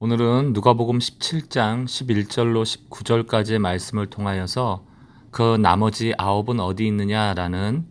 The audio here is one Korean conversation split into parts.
오늘은 누가복음 17장 11절로 19절까지의 말씀을 통하여서 그 나머지 9은 어디 있느냐라는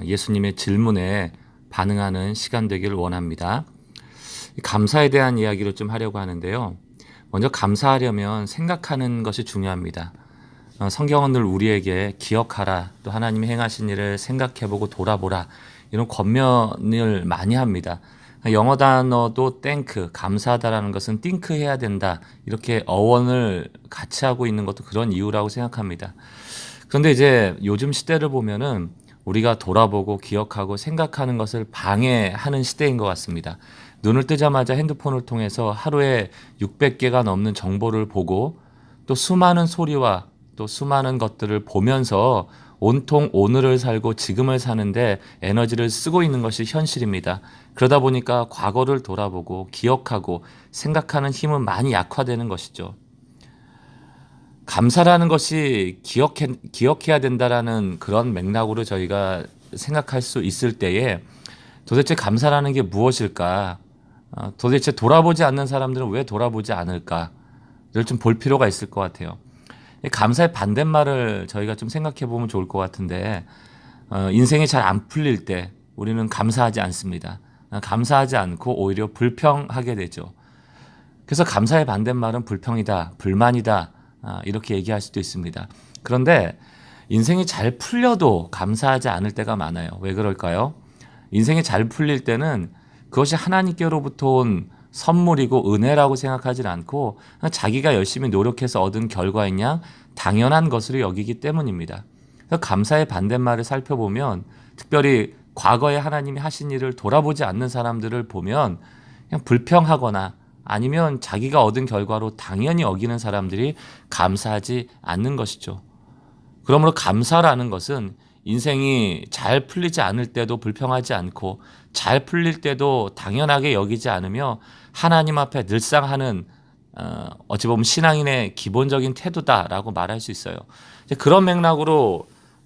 예수님의 질문에 반응하는 시간 되기를 원합니다. 감사에 대한 이야기를 좀 하려고 하는데요. 먼저 감사하려면 생각하는 것이 중요합니다. 성경은 늘 우리에게 기억하라, 또 하나님이 행하신 일을 생각해보고 돌아보라, 이런 권면을 많이 합니다. 영어 단어도 thank, 감사하다라는 것은 think 해야 된다, 이렇게 어원을 같이 하고 있는 것도 그런 이유라고 생각합니다. 그런데 이제 요즘 시대를 보면은 우리가 돌아보고 기억하고 생각하는 것을 방해하는 시대인 것 같습니다. 눈을 뜨자마자 핸드폰을 통해서 하루에 600개가 넘는 정보를 보고 또 수많은 소리와 또 수많은 것들을 보면서 온통 오늘을 살고 지금을 사는데 에너지를 쓰고 있는 것이 현실입니다. 그러다 보니까 과거를 돌아보고 기억하고 생각하는 힘은 많이 약화되는 것이죠. 감사라는 것이 기억해야 된다라는 그런 맥락으로 저희가 생각할 수 있을 때에 도대체 감사라는 게 무엇일까? 도대체 돌아보지 않는 사람들은 왜 돌아보지 않을까를 좀 볼 필요가 있을 것 같아요. 감사의 반대말을 저희가 좀 생각해 보면 좋을 것 같은데, 인생이 잘 안 풀릴 때 우리는 감사하지 않습니다. 감사하지 않고 오히려 불평하게 되죠. 그래서 감사의 반대말은 불평이다, 불만이다, 이렇게 얘기할 수도 있습니다. 그런데 인생이 잘 풀려도 감사하지 않을 때가 많아요. 왜 그럴까요? 인생이 잘 풀릴 때는 그것이 하나님께로부터 온 선물이고 은혜라고 생각하지 않고 자기가 열심히 노력해서 얻은 결과인 양 당연한 것으로 여기기 때문입니다. 그래서 감사의 반대말을 살펴보면, 특별히 과거에 하나님이 하신 일을 돌아보지 않는 사람들을 보면 그냥 불평하거나 아니면 자기가 얻은 결과로 당연히 여기는 사람들이 감사하지 않는 것이죠. 그러므로 감사라는 것은 인생이 잘 풀리지 않을 때도 불평하지 않고 잘 풀릴 때도 당연하게 여기지 않으며 하나님 앞에 늘상 하는 어찌 보면 신앙인의 기본적인 태도다라고 말할 수 있어요. 그런 맥락으로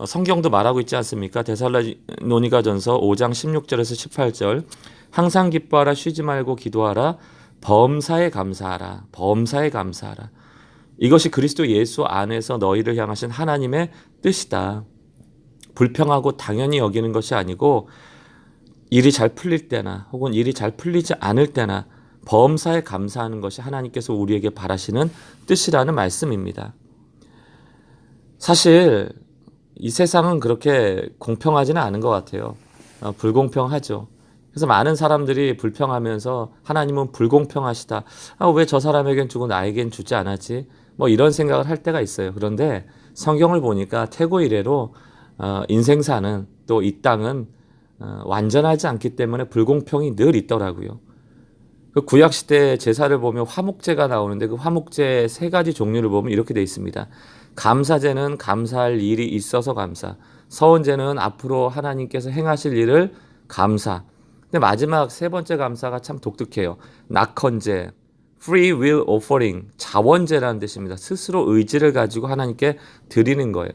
성경도 말하고 있지 않습니까? 데살로니가전서 5장 16절에서 18절, 항상 기뻐하라, 쉬지 말고 기도하라, 범사에 감사하라, 범사에 감사하라. 이것이 그리스도 예수 안에서 너희를 향하신 하나님의 뜻이다. 불평하고 당연히 여기는 것이 아니고 일이 잘 풀릴 때나 혹은 일이 잘 풀리지 않을 때나 범사에 감사하는 것이 하나님께서 우리에게 바라시는 뜻이라는 말씀입니다. 사실 이 세상은 그렇게 공평하지는 않은 것 같아요. 불공평하죠. 그래서 많은 사람들이 불평하면서 하나님은 불공평하시다. 왜 저 사람에겐 주고 나에겐 주지 않았지? 뭐 이런 생각을 할 때가 있어요. 그런데 성경을 보니까 태고 이래로 인생사는 또 이 땅은 완전하지 않기 때문에 불공평이 늘 있더라고요. 그 구약 시대 제사를 보면 화목제가 나오는데 그 화목제 세 가지 종류를 보면 이렇게 돼 있습니다. 감사제는 감사할 일이 있어서 감사, 서원제는 앞으로 하나님께서 행하실 일을 감사. 근데 마지막 세 번째 감사가 참 독특해요. 낙헌제, free will offering, 자원제라는 뜻입니다. 스스로 의지를 가지고 하나님께 드리는 거예요.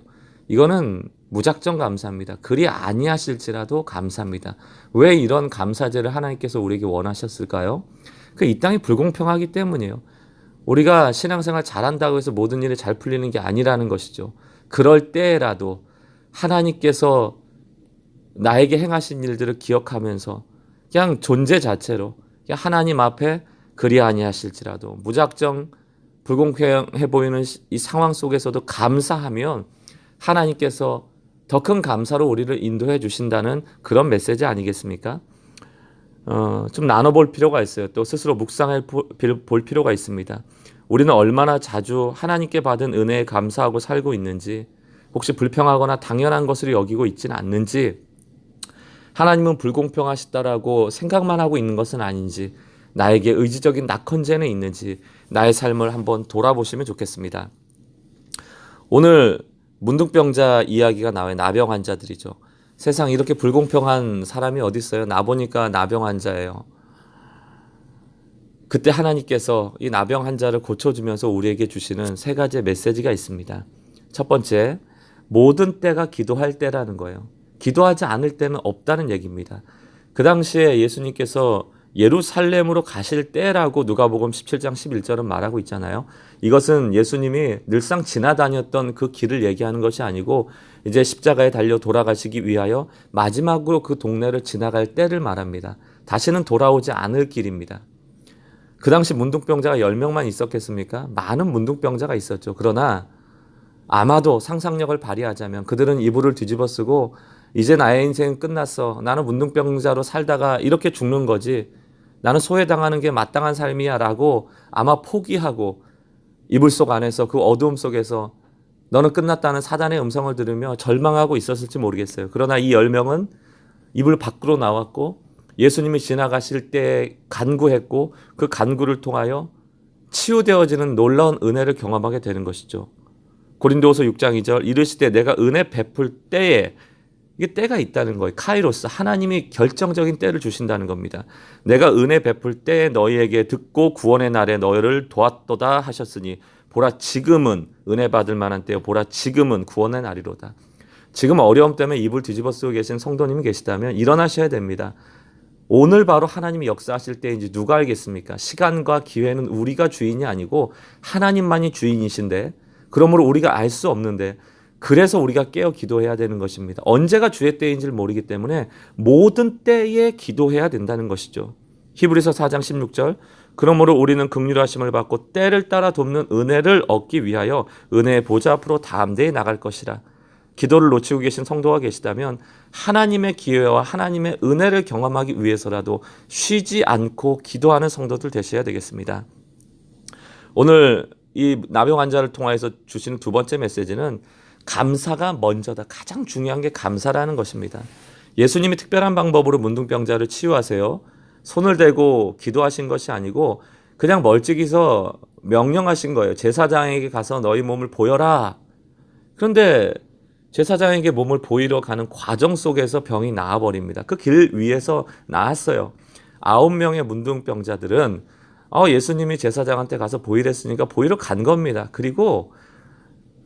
이거는 무작정 감사합니다. 그리 아니하실지라도 감사합니다. 왜 이런 감사제를 하나님께서 우리에게 원하셨을까요? 이 땅이 불공평하기 때문이에요. 우리가 신앙생활 잘한다고 해서 모든 일이 잘 풀리는 게 아니라는 것이죠. 그럴 때라도 하나님께서 나에게 행하신 일들을 기억하면서 그냥 존재 자체로 그냥 하나님 앞에 그리 아니하실지라도 무작정 불공평해 보이는 이 상황 속에서도 감사하면 하나님께서 더 큰 감사로 우리를 인도해 주신다는 그런 메시지 아니겠습니까? 좀 나눠볼 필요가 있어요. 또 스스로 묵상해 볼 필요가 있습니다. 우리는 얼마나 자주 하나님께 받은 은혜에 감사하고 살고 있는지, 혹시 불평하거나 당연한 것으로 여기고 있지는 않는지, 하나님은 불공평하시다라고 생각만 하고 있는 것은 아닌지, 나에게 의지적인 낙헌제는 있는지 나의 삶을 한번 돌아보시면 좋겠습니다. 오늘 문둥병자 이야기가 나와요. 나병 환자들이죠. 세상 이렇게 불공평한 사람이 어디 있어요? 나 보니까 나병 환자예요. 그때 하나님께서 이 나병 환자를 고쳐주면서 우리에게 주시는 세 가지의 메시지가 있습니다. 첫 번째, 모든 때가 기도할 때라는 거예요. 기도하지 않을 때는 없다는 얘기입니다. 그 당시에 예수님께서 예루살렘으로 가실 때라고 누가복음 17장 11절은 말하고 있잖아요. 이것은 예수님이 늘상 지나다녔던 그 길을 얘기하는 것이 아니고 이제 십자가에 달려 돌아가시기 위하여 마지막으로 그 동네를 지나갈 때를 말합니다. 다시는 돌아오지 않을 길입니다. 그 당시 문둥병자가 10명만 있었겠습니까? 많은 문둥병자가 있었죠. 그러나 아마도 상상력을 발휘하자면 그들은 이불을 뒤집어 쓰고 이제 나의 인생은 끝났어. 나는 문둥병자로 살다가 이렇게 죽는 거지. 나는 소외당하는 게 마땅한 삶이야 라고 아마 포기하고 이불 속 안에서 그 어두움 속에서 너는 끝났다는 사단의 음성을 들으며 절망하고 있었을지 모르겠어요. 그러나 이 10명은 이불 밖으로 나왔고 예수님이 지나가실 때 간구했고 그 간구를 통하여 치유되어지는 놀라운 은혜를 경험하게 되는 것이죠. 고린도후서 6장 2절 이르시되 내가 은혜 베풀 때에 이게 때가 있다는 거예요. 카이로스 하나님이 결정적인 때를 주신다는 겁니다. 내가 은혜 베풀 때에 너희에게 듣고 구원의 날에 너희를 도왔도다 하셨으니 보라 지금은 은혜 받을 만한 때요 보라 지금은 구원의 날이로다. 지금 어려움 때문에 이불 뒤집어 쓰고 계신 성도님이 계시다면 일어나셔야 됩니다. 오늘 바로 하나님이 역사하실 때인지 누가 알겠습니까? 시간과 기회는 우리가 주인이 아니고 하나님만이 주인이신데 그러므로 우리가 알 수 없는데 그래서 우리가 깨어 기도해야 되는 것입니다. 언제가 주의 때인지를 모르기 때문에 모든 때에 기도해야 된다는 것이죠. 히브리서 4장 16절 그러므로 우리는 긍휼하심을 받고 때를 따라 돕는 은혜를 얻기 위하여 은혜의 보좌 앞으로 담대히 나갈 것이라. 기도를 놓치고 계신 성도가 계시다면 하나님의 기회와 하나님의 은혜를 경험하기 위해서라도 쉬지 않고 기도하는 성도들 되셔야 되겠습니다. 오늘 이 나병 환자를 통해서 주시는 두 번째 메시지는 감사가 먼저다. 가장 중요한 게 감사라는 것입니다. 예수님이 특별한 방법으로 문둥병자를 치유하세요. 손을 대고 기도하신 것이 아니고 그냥 멀찍이서 명령하신 거예요. 제사장에게 가서 너희 몸을 보여라. 그런데 제사장에게 몸을 보이러 가는 과정 속에서 병이 나아버립니다. 그 길 위에서 나았어요. 9명의 문둥병자들은 예수님이 제사장한테 가서 보이랬으니까 보이러 간 겁니다. 그리고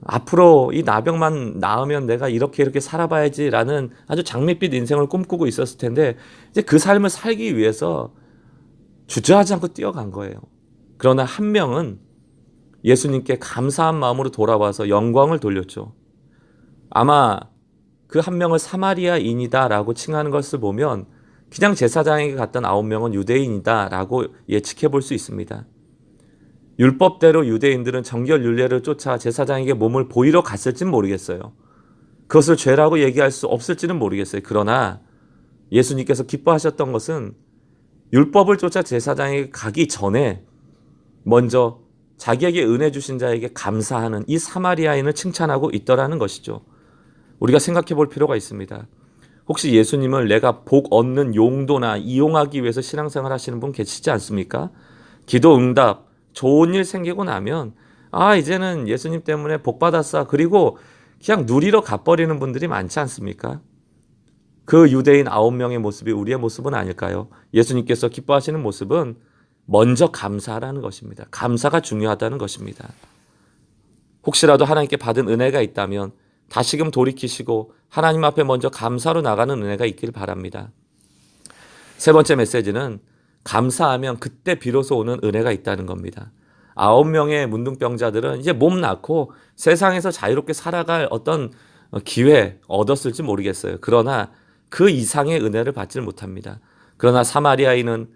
앞으로 이 나병만 나으면 내가 이렇게 살아봐야지라는 아주 장밋빛 인생을 꿈꾸고 있었을 텐데 이제 그 삶을 살기 위해서 주저하지 않고 뛰어간 거예요. 그러나 한 명은 예수님께 감사한 마음으로 돌아와서 영광을 돌렸죠. 아마 그 한 명을 사마리아인이다라고 칭하는 것을 보면 그냥 제사장에게 갔던 9명은 유대인이다라고 예측해 볼 수 있습니다. 율법대로 유대인들은 정결 율례를 쫓아 제사장에게 몸을 보이러 갔을지는 모르겠어요. 그것을 죄라고 얘기할 수 없을지는 모르겠어요. 그러나 예수님께서 기뻐하셨던 것은 율법을 쫓아 제사장에게 가기 전에 먼저 자기에게 은혜 주신 자에게 감사하는 이 사마리아인을 칭찬하고 있더라는 것이죠. 우리가 생각해 볼 필요가 있습니다. 혹시 예수님을 내가 복 얻는 용도나 이용하기 위해서 신앙생활 하시는 분 계시지 않습니까? 기도 응답, 좋은 일 생기고 나면 이제는 예수님 때문에 복 받았어. 그리고 그냥 누리러 가버리는 분들이 많지 않습니까? 그 유대인 9명의 모습이 우리의 모습은 아닐까요? 예수님께서 기뻐하시는 모습은 먼저 감사하라는 것입니다. 감사가 중요하다는 것입니다. 혹시라도 하나님께 받은 은혜가 있다면 다시금 돌이키시고 하나님 앞에 먼저 감사로 나가는 은혜가 있길 바랍니다. 세 번째 메시지는 감사하면 그때 비로소 오는 은혜가 있다는 겁니다. 9명의 문둥병자들은 이제 몸 낳고 세상에서 자유롭게 살아갈 어떤 기회 얻었을지 모르겠어요. 그러나 그 이상의 은혜를 받지를 못합니다. 그러나 사마리아인은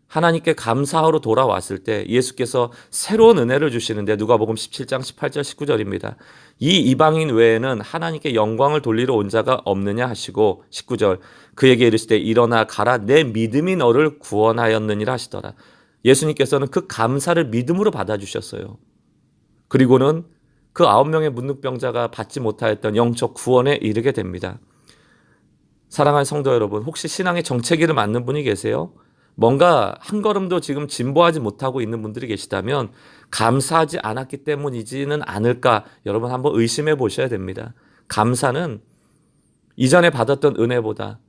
하나님께 감사하러 돌아왔을 때 예수께서 새로운 은혜를 주시는데 누가복음 17장 18절 19절입니다. 이 이방인 외에는 하나님께 영광을 돌리러 온 자가 없느냐 하시고 19절 그에게 이르시되 일어나 가라 내 믿음이 너를 구원하였느니라 하시더라. 예수님께서는 그 감사를 믿음으로 받아주셨어요. 그리고는 그 9명의 문둥병자가 받지 못하였던 영적 구원에 이르게 됩니다. 사랑하는 성도 여러분, 혹시 신앙의 정체기를 맞는 분이 계세요? 뭔가 한 걸음도 지금 진보하지 못하고 있는 분들이 계시다면 감사하지 않았기 때문이지는 않을까 여러분 한번 의심해 보셔야 됩니다. 감사는 이전에 받았던 은혜보다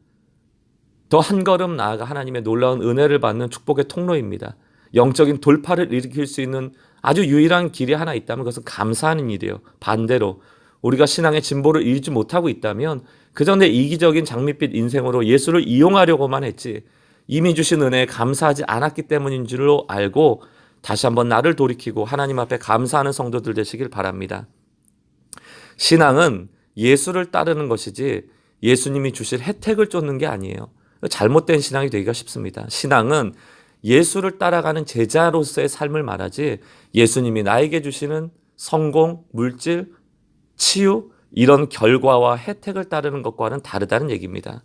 더 한 걸음 나아가 하나님의 놀라운 은혜를 받는 축복의 통로입니다. 영적인 돌파를 일으킬 수 있는 아주 유일한 길이 하나 있다면 그것은 감사하는 일이에요. 반대로 우리가 신앙의 진보를 이루지 못하고 있다면 그저 내 이기적인 장밋빛 인생으로 예수를 이용하려고만 했지 이미 주신 은혜에 감사하지 않았기 때문인 줄로 알고 다시 한번 나를 돌이키고 하나님 앞에 감사하는 성도들 되시길 바랍니다. 신앙은 예수를 따르는 것이지 예수님이 주실 혜택을 쫓는 게 아니에요. 잘못된 신앙이 되기가 쉽습니다. 신앙은 예수를 따라가는 제자로서의 삶을 말하지 예수님이 나에게 주시는 성공, 물질, 치유 이런 결과와 혜택을 따르는 것과는 다르다는 얘기입니다.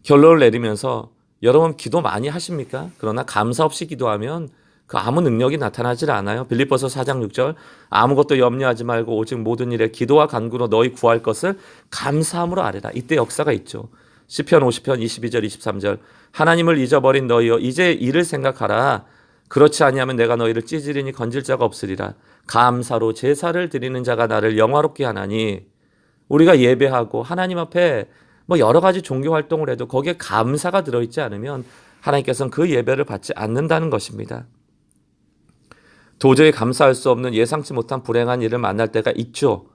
결론을 내리면서 여러분 기도 많이 하십니까? 그러나 감사 없이 기도하면 그 아무 능력이 나타나질 않아요. 빌립보서 4장 6절 아무것도 염려하지 말고 오직 모든 일에 기도와 간구로 너희 구할 것을 감사함으로 아뢰라. 이때 역사가 있죠. 시편 50편 22절 23절 하나님을 잊어버린 너희여 이제 이를 생각하라. 그렇지 아니하면 내가 너희를 찌질이니 건질 자가 없으리라. 감사로 제사를 드리는 자가 나를 영화롭게 하나니. 우리가 예배하고 하나님 앞에 여러 가지 종교 활동을 해도 거기에 감사가 들어있지 않으면 하나님께서는 그 예배를 받지 않는다는 것입니다. 도저히 감사할 수 없는 예상치 못한 불행한 일을 만날 때가 있죠.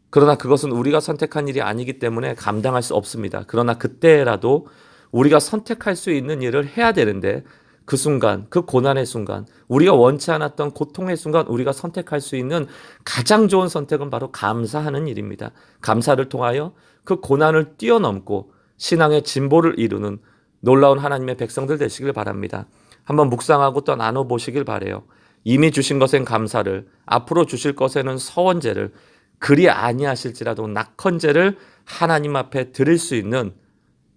그러나 그것은 우리가 선택한 일이 아니기 때문에 감당할 수 없습니다. 그러나 그때라도 우리가 선택할 수 있는 일을 해야 되는데 그 순간, 그 고난의 순간, 우리가 원치 않았던 고통의 순간 우리가 선택할 수 있는 가장 좋은 선택은 바로 감사하는 일입니다. 감사를 통하여 그 고난을 뛰어넘고 신앙의 진보를 이루는 놀라운 하나님의 백성들 되시길 바랍니다. 한번 묵상하고 또 나눠보시길 바라요. 이미 주신 것엔 감사를, 앞으로 주실 것에는 서원제를, 그리 아니하실지라도 낙헌제를 하나님 앞에 드릴 수 있는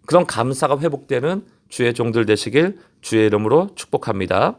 그런 감사가 회복되는 주의 종들 되시길 주의 이름으로 축복합니다.